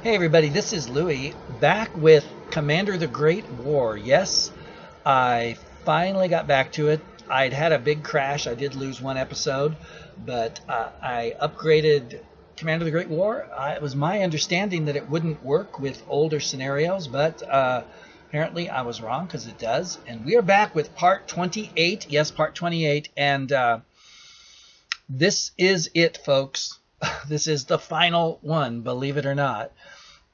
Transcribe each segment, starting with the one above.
Hey everybody, this is Louie back with Commander the Great War. Yes, I finally got back to it. I'd had a big crash. I did lose one episode, but I upgraded Commander the Great War. It was my understanding that it wouldn't work with older scenarios, but apparently I was wrong because it does. And we are back with part 28. Yes, part 28. And this is it, folks. This is the final one, believe it or not.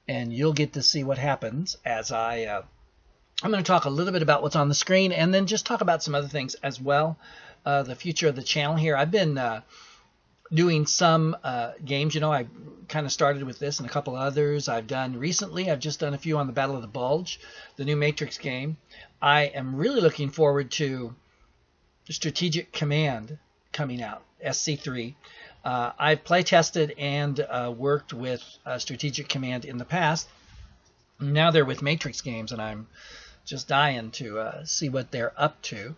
And you'll get to see what happens as I'm going to talk a little bit about what's on the screen and then just talk about some other things as well. The future of the channel here. I've been doing some games. You know, I kind of started with this and a couple others I've done recently. I've just done a few on the Battle of the Bulge, the new Matrix game. I am really looking forward to Strategic Command coming out, SC3. I've play tested and worked with Strategic Command in the past. Now they're with Matrix games, and I'm just dying to see what they're up to.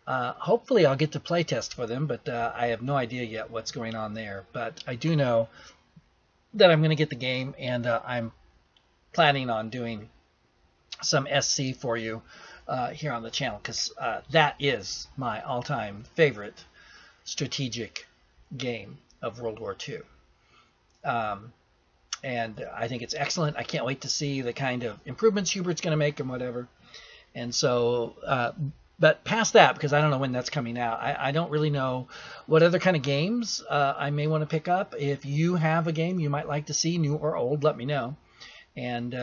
Hopefully I'll get to play test for them, but I have no idea yet what's going on there. But I do know that I'm going to get the game, and I'm planning on doing some SC for you here on the channel, because that is my all-time favorite strategic game of World War II. And I think it's excellent. I can't wait to see the kind of improvements Hubert's going to make and whatever. And so, but past that, because I don't know when that's coming out, I don't really know what other kind of games I may want to pick up. If you have a game you might like to see, new or old, let me know. And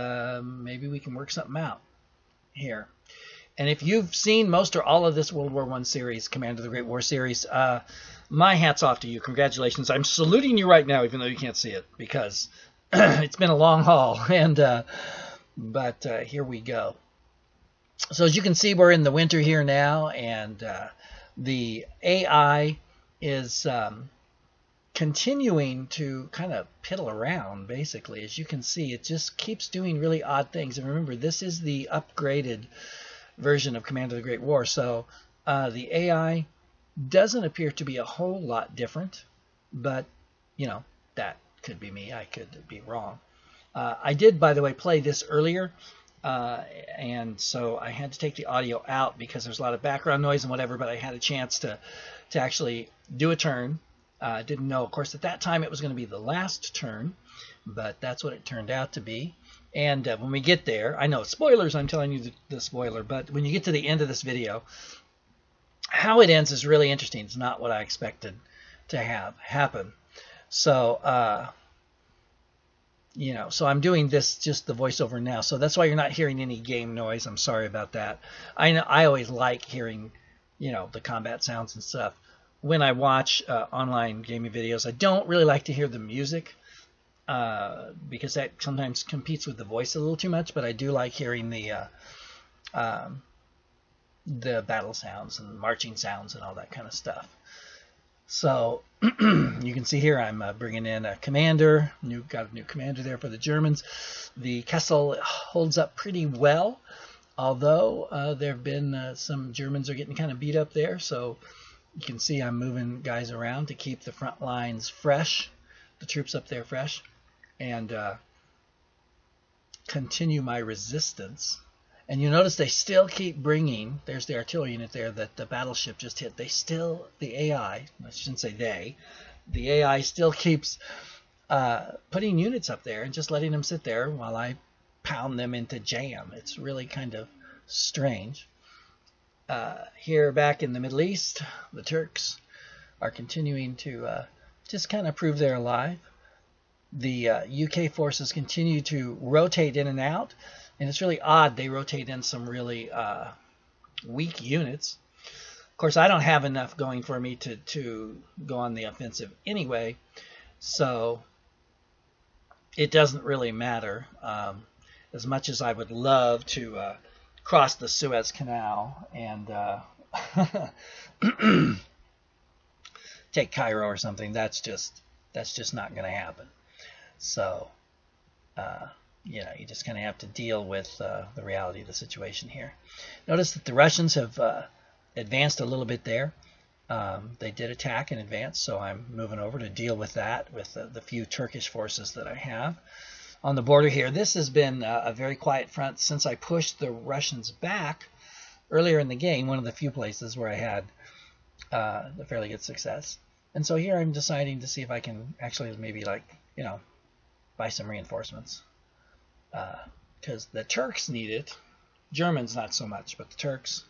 maybe we can work something out here. And if you've seen most or all of this World War I series, Commander the Great War series, my hat's off to you. Congratulations. I'm saluting you right now, even though you can't see it, because it's been a long haul. And but here we go. So as you can see, we're in the winter here now, and the AI is continuing to kind of piddle around, basically. As you can see, it just keeps doing really odd things. And remember, this is the upgraded version of Commander the Great War, so the AI doesn't appear to be a whole lot different, but you know, that could be me. I could be wrong. I did, by the way, play this earlier, and so I had to take the audio out because there's a lot of background noise and whatever, but I had a chance to actually do a turn. Didn't know, of course, at that time it was going to be the last turn, but that's what it turned out to be. And when we get there, I know, spoilers, I'm telling you the spoiler, but when you get to the end of this video, how it ends is really interesting. It's not what I expected to have happen. So, you know, so I'm doing this, just the voiceover now. So that's why you're not hearing any game noise. I'm sorry about that. I know I always like hearing, you know, the combat sounds and stuff. When I watch online gaming videos, I don't really like to hear the music because that sometimes competes with the voice a little too much, but I do like hearing the battle sounds and marching sounds and all that kind of stuff. So you can see here I'm bringing in a commander. Got a new commander there for the Germans. The Kessel holds up pretty well, although there have been some Germans are getting kind of beat up there. So you can see I'm moving guys around to keep the front lines fresh, the troops up there fresh, and continue my resistance. And you notice they still keep bringing, there's the artillery unit there that the battleship just hit. They still, the AI, I shouldn't say they, the AI still keeps putting units up there and just letting them sit there while I pound them into jam. It's really kind of strange. Here back in the Middle East, the Turks are continuing to just kind of prove they're alive. The UK forces continue to rotate in and out. And it's really odd. They rotate in some really weak units. Of course, I don't have enough going for me to go on the offensive anyway, so it doesn't really matter. As much as I would love to cross the Suez Canal and take Cairo or something, that's just not going to happen. So. You know, you just kind of have to deal with the reality of the situation here. Notice that the Russians have advanced a little bit there. They did attack in advance, so I'm moving over to deal with that with the few Turkish forces that I have. on the border here. This has been a very quiet front since I pushed the Russians back earlier in the game, one of the few places where I had a fairly good success. And so here I'm deciding to see if I can actually maybe, like, you know, buy some reinforcements. Because the Turks need it. Germans not so much, but the Turks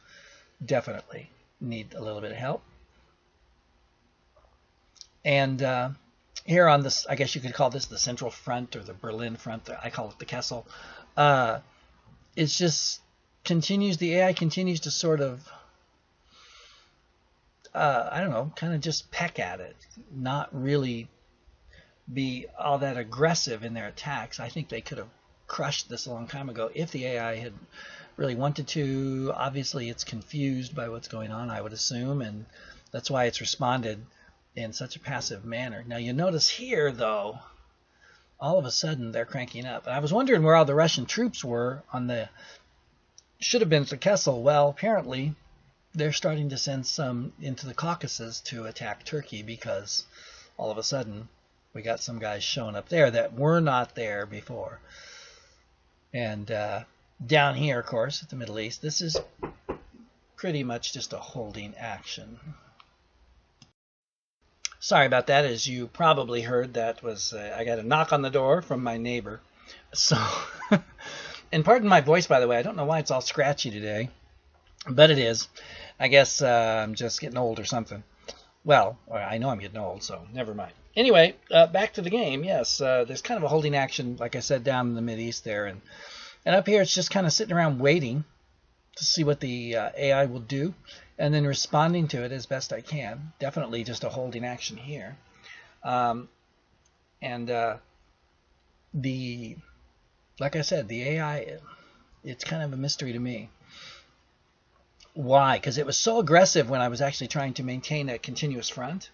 definitely need a little bit of help. And here on this, I guess you could call this the Central Front or the Berlin Front. I call it the Kessel. It's just continues, the AI continues to sort of, I don't know, kind of just peck at it, not really be all that aggressive in their attacks. I think they could have crushed this a long time ago if the AI had really wanted to. Obviously, it's confused by what's going on, I would assume, and that's why it's responded in such a passive manner. Now, you notice here, though, all of a sudden they're cranking up. And I was wondering where all the Russian troops were on the, should have been at the Kessel. Well, apparently they're starting to send some into the Caucasus to attack Turkey, because all of a sudden we got some guys showing up there that were not there before. And down here, of course, at the Middle East, this is pretty much just a holding action. Sorry about that. As you probably heard, that was I got a knock on the door from my neighbor. So, and pardon my voice, by the way. I don't know why it's all scratchy today, but it is. I guess I'm just getting old or something. Well, I know I'm getting old, so never mind. Anyway, back to the game. Yes, there's kind of a holding action, like I said, down in the Mideast there, and up here it's just kind of sitting around waiting to see what the AI will do, and then responding to it as best I can. Definitely just a holding action here. Like I said, the AI, it's kind of a mystery to me. Why? Because it was so aggressive when I was actually trying to maintain a continuous front,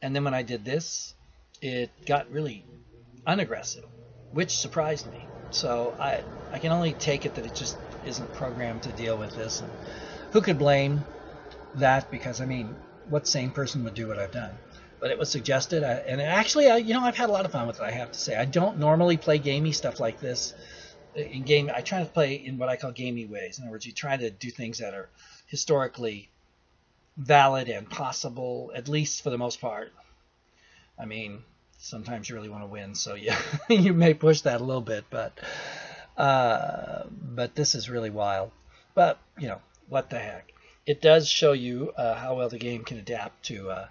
and then when I did this, it got really unaggressive, which surprised me. So I can only take it that it just isn't programmed to deal with this. And who could blame that? Because, I mean, what sane person would do what I've done? But it was suggested, and actually, I've had a lot of fun with it, I have to say. I don't normally play gamey stuff like this. In game, I try to play in what I call gamey ways. In other words, you try to do things that are historically valid and possible, at least for the most part. I mean, sometimes you really want to win, so yeah, you may push that a little bit, but this is really wild. But, you know, what the heck. It does show you how well the game can adapt to,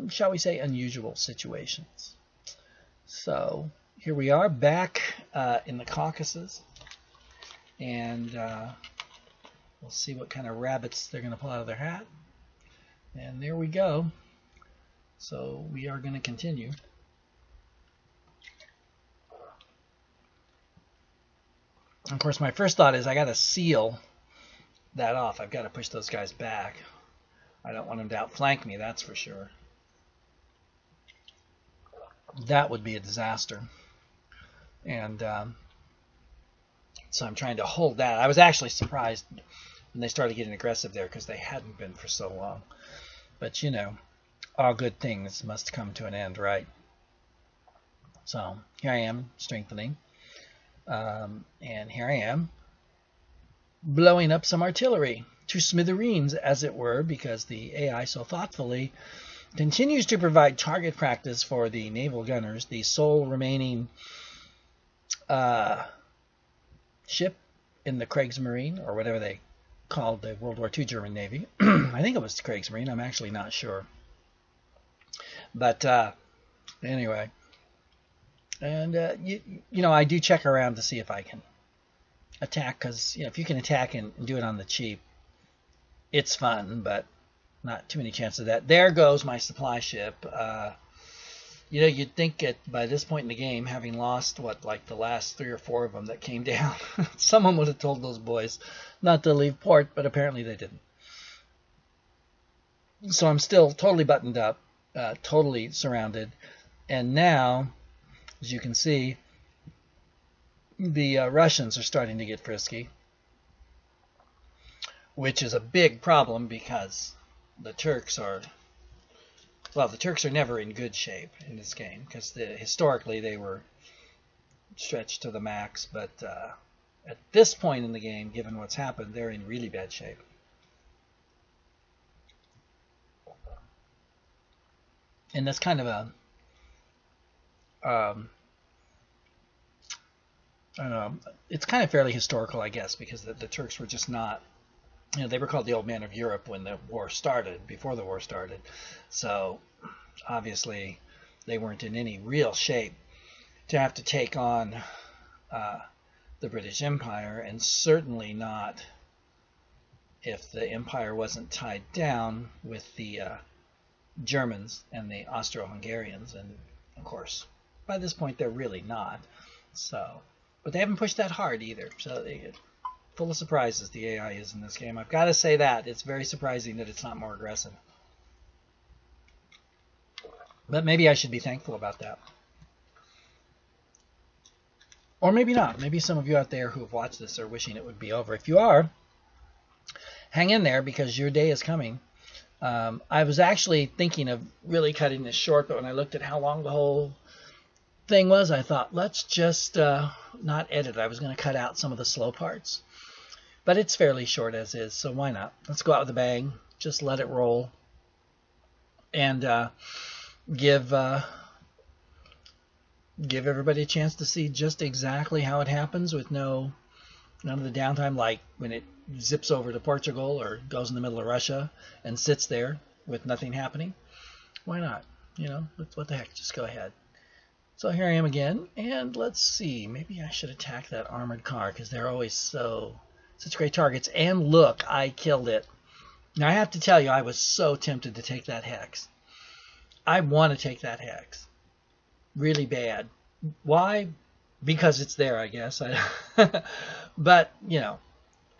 shall we say, unusual situations. So here we are back in the Caucasus, and we'll see what kind of rabbits they're going to pull out of their hat. And there we go. So we are going to continue. Of course, my first thought is I got to seal that off. I've got to push those guys back. I don't want them to outflank me, that's for sure. That would be a disaster. And so I'm trying to hold that. I was actually surprised when they started getting aggressive there, because they hadn't been for so long. But, you know, all good things must come to an end, right? So here I am strengthening. And here I am blowing up some artillery to smithereens, as it were, because the AI so thoughtfully continues to provide target practice for the naval gunners, the sole remaining ship in the Kriegsmarine, or whatever they called the World War II German Navy. I think it was the Kriegsmarine. I'm actually not sure. But anyway, and you know, I do check around to see if I can attack, because, you know, if you can attack and do it on the cheap, it's fun, but not too many chances of that. There goes my supply ship. You know, you'd think by this point in the game, having lost, like the last 3 or 4 of them that came down, someone would have told those boys not to leave port, but apparently they didn't. So I'm still totally buttoned up, totally surrounded. And now, as you can see, the Russians are starting to get frisky, which is a big problem, because the Turks are Well, the Turks are never in good shape in this game because historically they were stretched to the max, but at this point in the game, given what's happened, they're in really bad shape. And that's kind of a I don't know, it's kind of fairly historical, I guess, because the Turks were just not, they were called the old men of Europe when the war started, before the war started. So obviously they weren't in any real shape to have to take on the British Empire, and certainly not if the empire wasn't tied down with the Germans and the Austro-Hungarians, and of course by this point they're really not. So, but they haven't pushed that hard either. So full of surprises, the AI is in this game. I've got to say that it's very surprising that it's not more aggressive. But maybe I should be thankful about that. Or maybe not. Maybe some of you out there who have watched this are wishing it would be over. If you are, hang in there because your day is coming. I was actually thinking of really cutting this short, but when I looked at how long the whole thing was, I thought, let's just not edit. I was going to cut out some of the slow parts. But it's fairly short as is, so why not? Let's go out with a bang. Just let it roll. And give everybody a chance to see just exactly how it happens with none of the downtime, like when it zips over to Portugal or goes in the middle of Russia and sits there with nothing happening. Why not? What the heck? Just go ahead. So here I am again, and let's see. Maybe I should attack that armored car because they're always such great targets. And look, I killed it. Now I have to tell you, I was so tempted to take that hex. I want to take that hex really bad. Why? Because it's there, I guess. But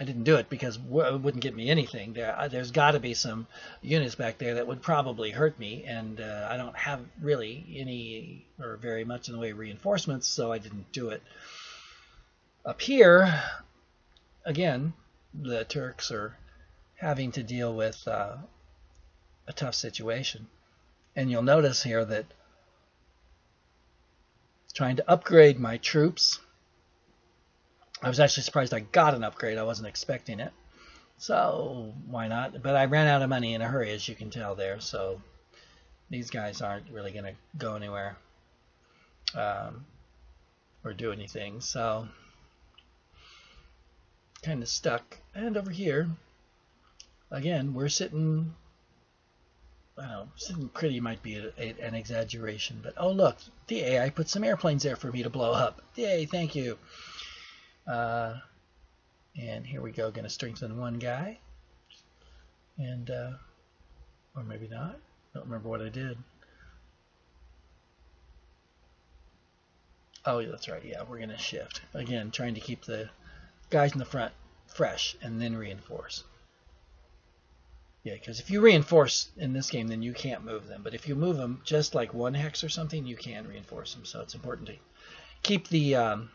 I didn't do it because it wouldn't get me anything. There's got to be some units back there that would probably hurt me, and I don't have really any or very much in the way of reinforcements, so I didn't do it. Up here, again, the Turks are having to deal with a tough situation. And you'll notice here that trying to upgrade my troops, I was actually surprised I got an upgrade. I wasn't expecting it. So why not? But I ran out of money in a hurry, as you can tell there. So these guys aren't really going to go anywhere or do anything. So kind of stuck. And over here, again, we're sitting... I don't know, sitting pretty might be an exaggeration, but oh look, the AI put some airplanes there for me to blow up. Yay, thank you. And here we go, going to strengthen one guy. And, or maybe not. Don't remember what I did. Oh, that's right, yeah, we're going to shift. Again, trying to keep the guys in the front fresh and then reinforce. Yeah, because if you reinforce in this game, then you can't move them. But if you move them just like one hex or something, you can reinforce them. So it's important to keep the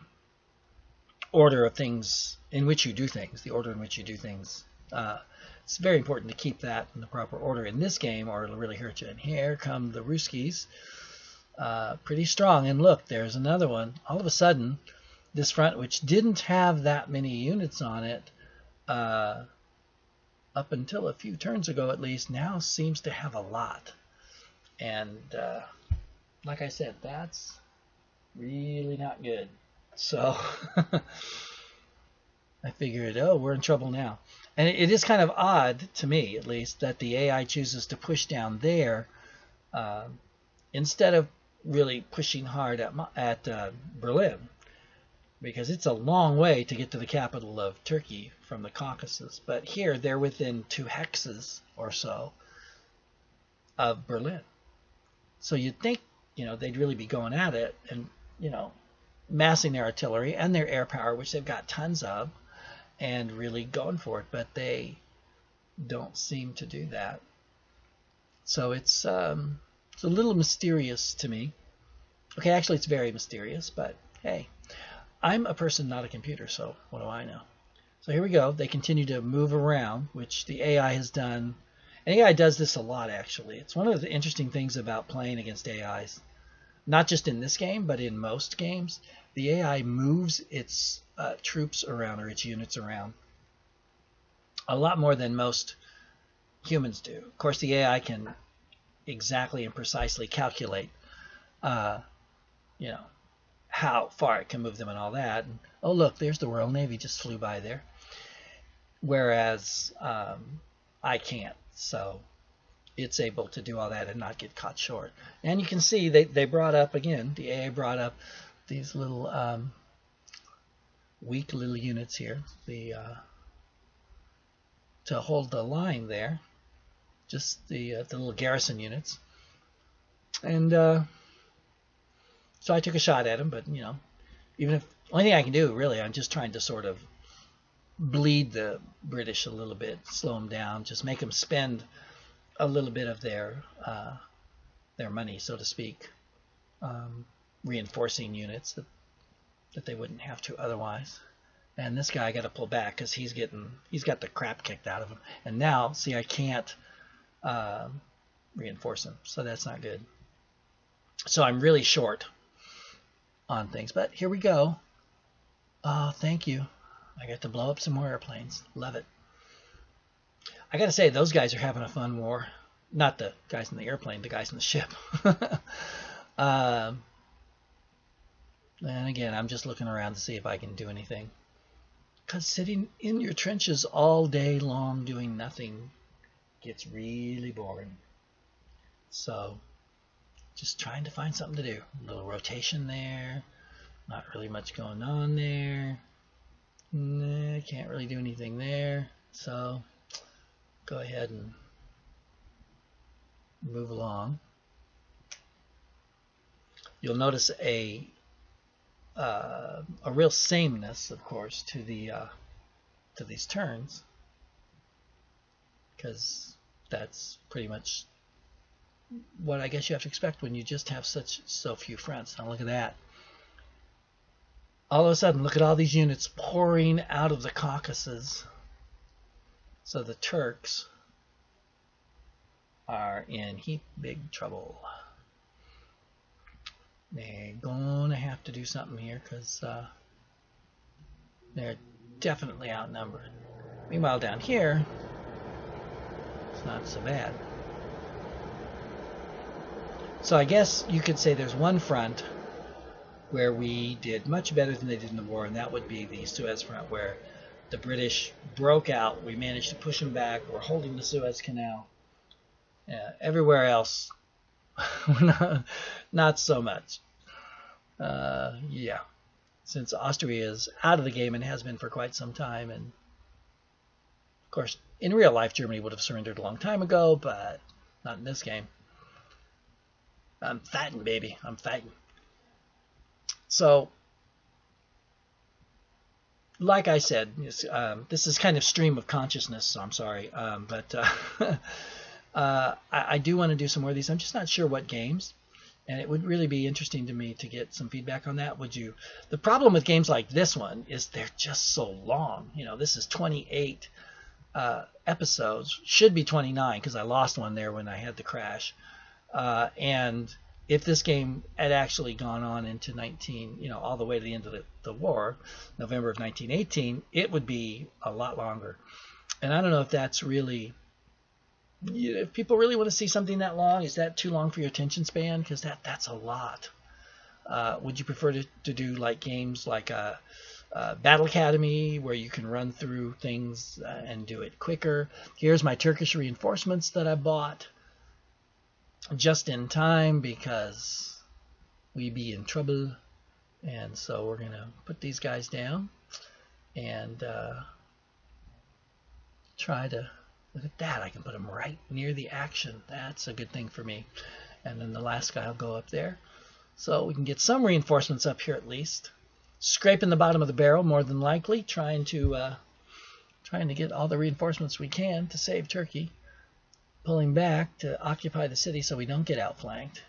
order of things in which you do things, the order in which you do things. It's very important to keep that in the proper order in this game, or it'll really hurt you. And here come the Ruskies, pretty strong. And look, there's another one. All of a sudden, this front, which didn't have that many units on it, up until a few turns ago at least, now seems to have a lot. And like I said, that's really not good. So I figured, oh, we're in trouble now. And it is kind of odd, to me at least, that the AI chooses to push down there instead of really pushing hard at Berlin. Because it's a long way to get to the capital of Turkey from the Caucasus. But here, they're within 2 hexes or so of Berlin. So you'd think, they'd really be going at it and, massing their artillery and their air power, which they've got tons of, and really going for it. But they don't seem to do that. So it's a little mysterious to me. Okay, actually, it's very mysterious, but hey. I'm a person, not a computer, so what do I know? So here we go. They continue to move around, which the AI has done AI does this a lot, actually. It's one of the interesting things about playing against AIs. Not just in this game, but in most games. The AI moves its troops around, or its units around, a lot more than most humans do. Of course, the AI can exactly and precisely calculate, you know, how far it can move them and all that. And, oh, look, there's the Royal Navy just flew by there. Whereas I can't. So it's able to do all that and not get caught short. And you can see they brought up, again, the AA brought up these little weak little units here, to hold the line there, just the little garrison units. And so I took a shot at them, but, you know, even if, only thing I can do, really, I'm just trying to sort of bleed the British a little bit, slow them down, just make them spend a little bit of their money, so to speak, reinforcing units that they wouldn't have to otherwise. And this guy got to pull back because he's got the crap kicked out of him. And now, see, I can't reinforce him, so that's not good. So I'm really short on things, but here we go. Oh, thank you. I got to blow up some more airplanes. Love it. I got to say, those guys are having a fun war. Not the guys in the airplane, the guys in the ship. And again, I'm just looking around to see if I can do anything. Because sitting in your trenches all day long doing nothing gets really boring. So, just trying to find something to do. A little rotation there. Not really much going on there. Nah, can't really do anything there. So, go ahead and move along. You'll notice a real sameness, of course, to these turns, because that's pretty much what I guess you have to expect when you just have so few fronts. Now look at that. All of a sudden, look at all these units pouring out of the Caucasus. So the Turks are in heap big trouble. They're gonna have to do something here because they're definitely outnumbered. Meanwhile, down here, it's not so bad. So I guess you could say there's one front where we did much better than they did in the war, and that would be the Suez front, where the British broke out. We managed to push them back. We're holding the Suez Canal. Everywhere else, not so much. Yeah, since Austria is out of the game and has been for quite some time, and of course, in real life, Germany would have surrendered a long time ago, but not in this game. I'm fighting, baby. I'm fighting. So, like I said, this is kind of stream of consciousness, so I'm sorry. But I do want to do some more of these. I'm just not sure what games. And it would really be interesting to me to get some feedback on that. Would you? The problem with games like this one is they're just so long. You know, this is 28 episodes. Should be 29 because I lost one there when I had the crash. And if this game had actually gone on into all the way to the end of the war, November of 1918, it would be a lot longer. And I don't know if that's really, if people really want to see something that long, is that too long for your attention span? Because that's a lot. Would you prefer to do like games like Battle Academy, where you can run through things and do it quicker? Here's my Turkish reinforcements that I bought just in time because we be in trouble, and so we're gonna put these guys down and try to look at that. I can put them right near the action. That's a good thing for me. And then the last guy will go up there, so we can get some reinforcements up here at least. Scraping the bottom of the barrel, more than likely, trying to get all the reinforcements we can to save Turkey. Pulling back to occupy the city so we don't get outflanked.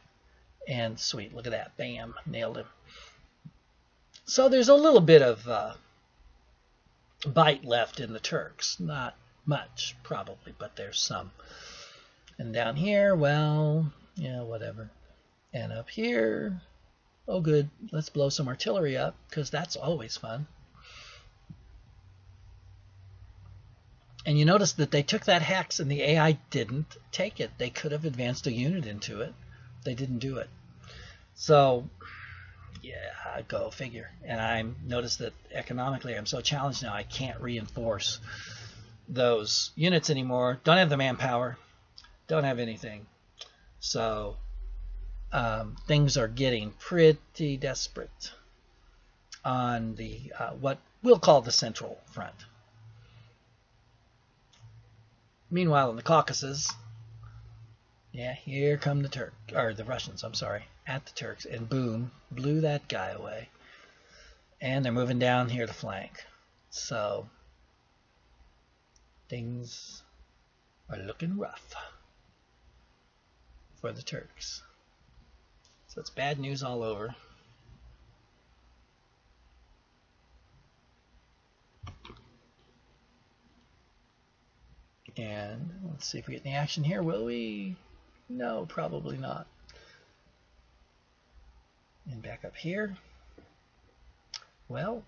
And sweet, look at that. Bam, nailed him. So there's a little bit of bite left in the Turks. Not much, probably, but there's some. And down here, well, yeah, whatever. And up here, oh good, let's blow some artillery up, because that's always fun. And you notice that they took that hex and the AI didn't take it. They could have advanced a unit into it. They didn't do it. So, yeah, go figure. And I noticed that economically I'm so challenged now I can't reinforce those units anymore. Don't have the manpower. Don't have anything. So things are getting pretty desperate on the what we'll call the Central Front. Meanwhile, in the Caucasus, yeah, here come the Russians, I'm sorry, at the Turks, and boom, blew that guy away. And they're moving down here to flank. So things are looking rough for the Turks. So it's bad news all over. And let's see if we get any action here. Will we? No, probably not. And back up here. Well,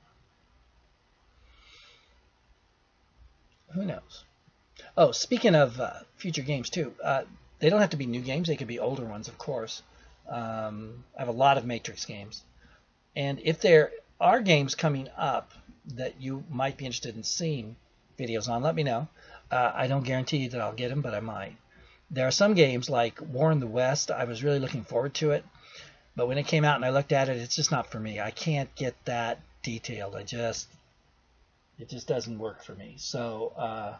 who knows? Oh, speaking of future games too, they don't have to be new games. They could be older ones, of course. I have a lot of Matrix games. And if there are games coming up that you might be interested in seeing videos on, let me know. I don't guarantee that I'll get them, but I might. There are some games like War in the West. I was really looking forward to it. But when it came out and I looked at it, it's just not for me. I can't get that detailed. It just doesn't work for me. So,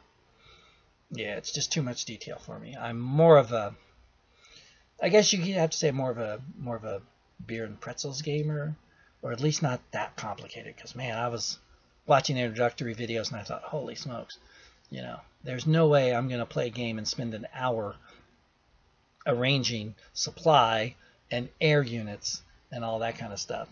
yeah, it's just too much detail for me. I'm more of a, I guess you have to say more of a beer and pretzels gamer, or at least not that complicated. Because man, I was watching introductory videos and I thought, holy smokes, you know, there's no way I'm going to play a game and spend an hour arranging supply and air units and all that kind of stuff.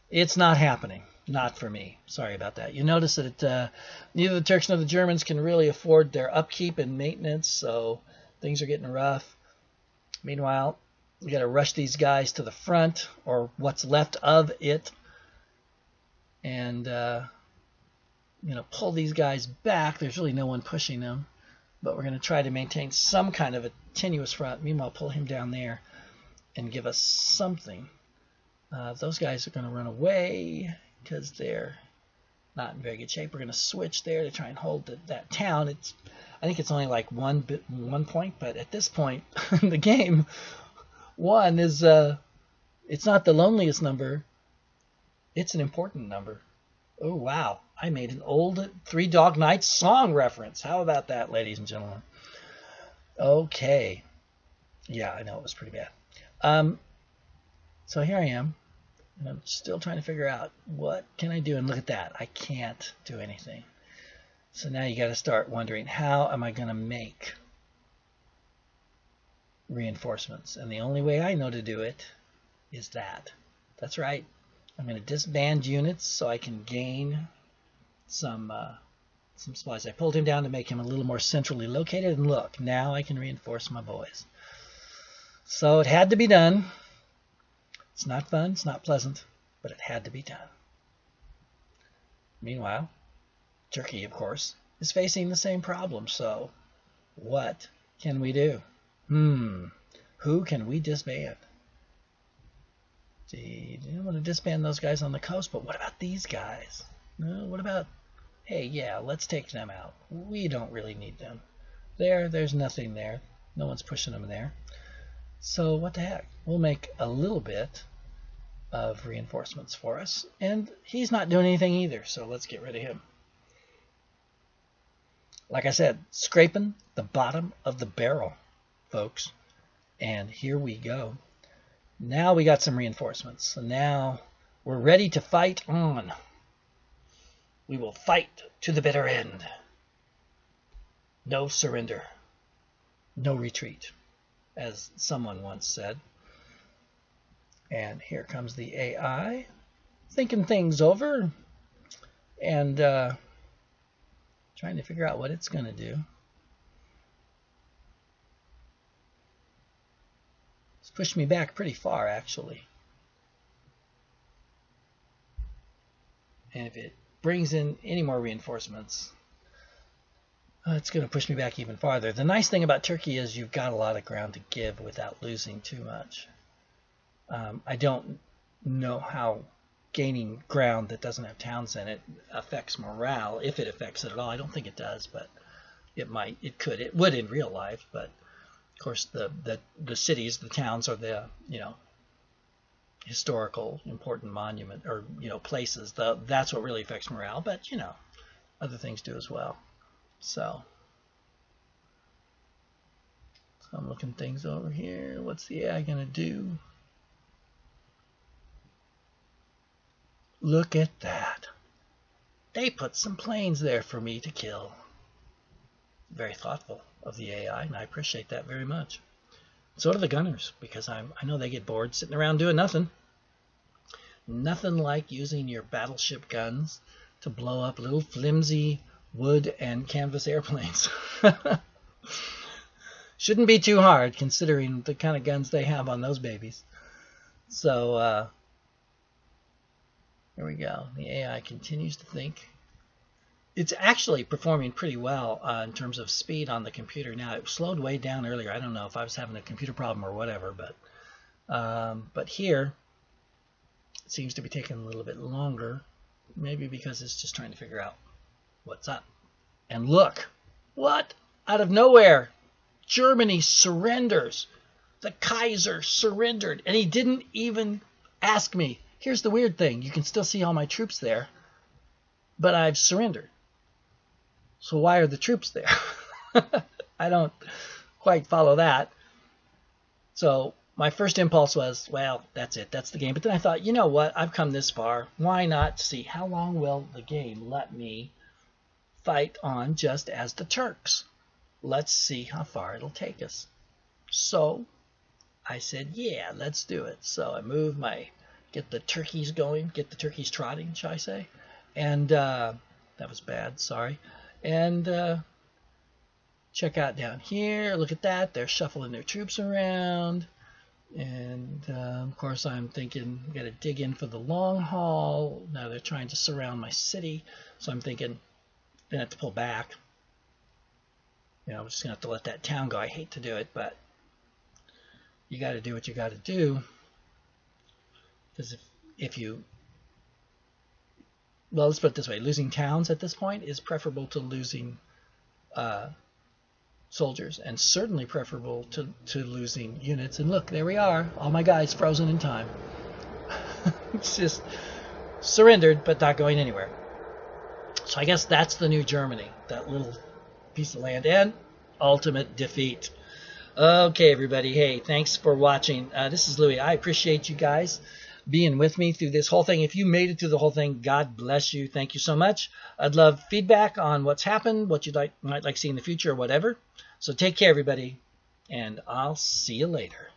It's not happening. Not for me. Sorry about that. You notice that neither the Turks nor the Germans can really afford their upkeep and maintenance, so things are getting rough. Meanwhile, we got to rush these guys to the front, or what's left of it, and pull these guys back. There's really no one pushing them, but we're going to try to maintain some kind of a tenuous front. Meanwhile, pull him down there and give us something. Those guys are going to run away because they're not in very good shape. We're going to switch there to try and hold that town. I think it's only like one point, but at this point in the game, one is it's not the loneliest number. It's an important number. Oh wow! I made an old Three Dog Nights song reference. How about that, ladies and gentlemen? Okay. Yeah, I know it was pretty bad. So here I am. And I'm still trying to figure out what can I do, and look at that, I can't do anything. So now you got to start wondering, how am I going to make reinforcements? And the only way I know to do it is that. That's right. I'm going to disband units so I can gain some supplies. I pulled him down to make him a little more centrally located, and look, now I can reinforce my boys. So it had to be done. It's not fun, it's not pleasant, but it had to be done. Meanwhile, Turkey, of course, is facing the same problem, so what can we do? Who can we disband? See, you don't want to disband those guys on the coast, but what about these guys? What about, hey, yeah, let's take them out. We don't really need them. There's nothing there. No one's pushing them there. So what the heck? We'll make a little bit of reinforcements for us, and he's not doing anything either, so let's get rid of him. Like I said, scraping the bottom of the barrel, folks, and here we go. Now we got some reinforcements, so now we're ready to fight on. We will fight to the bitter end. No surrender, no retreat, as someone once said. And here comes the AI, thinking things over and trying to figure out what it's going to do. pushed me back pretty far, actually. And if it brings in any more reinforcements, it's going to push me back even farther. The nice thing about Turkey is you've got a lot of ground to give without losing too much. I don't know how gaining ground that doesn't have towns in it affects morale, if it affects it at all. I don't think it does, but it might. It could. It would in real life, but of course the cities, the towns are the historical important monument or places. That's what really affects morale, but other things do as well. So I'm looking things over here. What's the AI gonna do? Look at that. They put some planes there for me to kill. Very thoughtful of the AI, and I appreciate that very much. So do the gunners, because I know they get bored sitting around doing nothing. Nothing like using your battleship guns to blow up little flimsy wood and canvas airplanes. Shouldn't be too hard considering the kind of guns they have on those babies. So here we go. The AI continues to think. It's actually performing pretty well in terms of speed on the computer now. It slowed way down earlier. I don't know if I was having a computer problem or whatever, but here it seems to be taking a little bit longer, maybe because it's just trying to figure out what's up. And look, what? Out of nowhere, Germany surrenders. The Kaiser surrendered, and he didn't even ask me. Here's the weird thing. You can still see all my troops there, but I've surrendered. So why are the troops there? I don't quite follow that. So my first impulse was, well, that's it. That's the game. But then I thought, you know what? I've come this far. Why not see how long will the game let me fight on just as the Turks? Let's see how far it'll take us. So I said, yeah, let's do it. So I moved get the turkeys going, get the turkeys trotting, shall I say. And that was bad, sorry. And check out down here, look at that. They're shuffling their troops around. And of course I'm thinking, I've got to dig in for the long haul. Now they're trying to surround my city. So I'm thinking, I'm going to have to pull back. I'm just going to have to let that town go. I hate to do it, but you got to do what you got to do. Because if you, well, let's put it this way, losing towns at this point is preferable to losing soldiers, and certainly preferable to losing units. And look, there we are, all my guys frozen in time. It's just surrendered, but not going anywhere. So I guess that's the new Germany, that little piece of land, and ultimate defeat. Okay, everybody, hey, thanks for watching. This is Louis. I appreciate you guys being with me through this whole thing. If you made it through the whole thing, God bless you. Thank you so much. I'd love feedback on what's happened, what you might like to see in the future, or whatever. So take care, everybody, and I'll see you later.